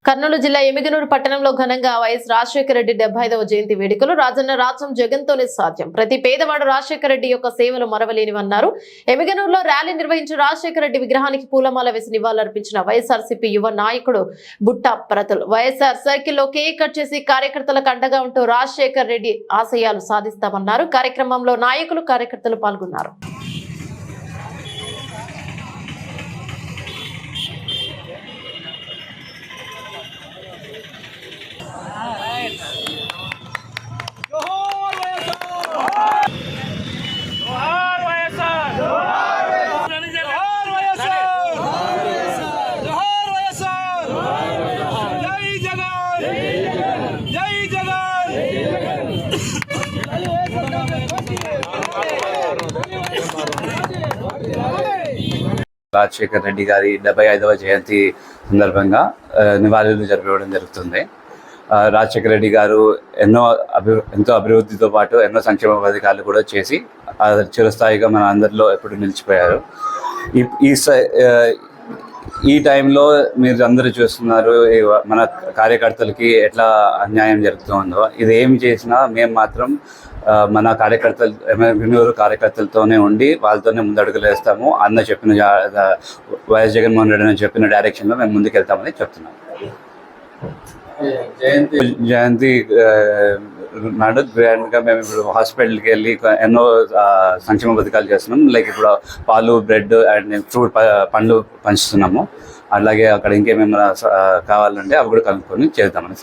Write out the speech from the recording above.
కర్నూలు జిల్లా ఎమిగనూరు పట్టణంలో ఘనంగా వైఎస్ రాజశేఖర రెడ్డి 75వ జయంతి వేడుకలు రాజన్న రాజ్యం జగన్తోనే సాధ్యం. ప్రతి పేదవాడు రాజశేఖర రెడ్డి యొక్క సేవలు మరవలేనివన్నారు. ఎమిగనూరులో ర్యాలీ నిర్వహించి రాజశేఖర రెడ్డి విగ్రహానికి పూలమాల వేసి నివాళులర్పించిన వైఎస్ఆర్సీపీ యువ నాయకుడు బుట్టా ప్రతుల్ వైఎస్ఆర్ సర్కిల్లో కేక్ కట్ చేసి కార్యకర్తలకు అండగా ఉంటూ రాజశేఖర రెడ్డి ఆశయాలు సాధిస్తామన్నారు. కార్యక్రమంలో నాయకులు కార్యకర్తలు పాల్గొన్నారు. రాజశేఖర రెడ్డి గారి 75వ జయంతి సందర్భంగా నివాళులు జరిపించడం జరుగుతుంది. రాజశేఖర రెడ్డి గారు ఎంతో అభివృద్ధితో పాటు ఎన్నో సంక్షేమ పథకాలు కూడా చేసి చిరస్థాయిగా మన అందరిలో ఎప్పుడు నిలిచిపోయారు. ఈ టైంలో మీరు అందరూ చూస్తున్నారు మన కార్యకర్తలకి ఎట్లా అన్యాయం జరుగుతుందో. ఇది ఏమి చేసినా మేము మాత్రం మన కార్యకర్తలతోనే ఉండి వాళ్ళతోనే ముందడుగులు వేస్తాము. అన్న చెప్పిన వైఎస్ జగన్మోహన్ రెడ్డి చెప్పిన డైరెక్షన్లో మేము ముందుకెళ్తామని చెప్తున్నాం. జయంతి నాడు గ్రాండ్గా మేము ఇప్పుడు హాస్పిటల్కి వెళ్ళి ఎన్నో సంక్షేమ పథకాలు చేస్తున్నాం. లైక్ ఇప్పుడు పాలు, బ్రెడ్ అండ్ ఫ్రూట్ పండ్లు పంచుతున్నాము. అలాగే అక్కడ ఇంకేమేమైనా కావాలంటే అవి కూడా కనుక్కొని చేద్దామని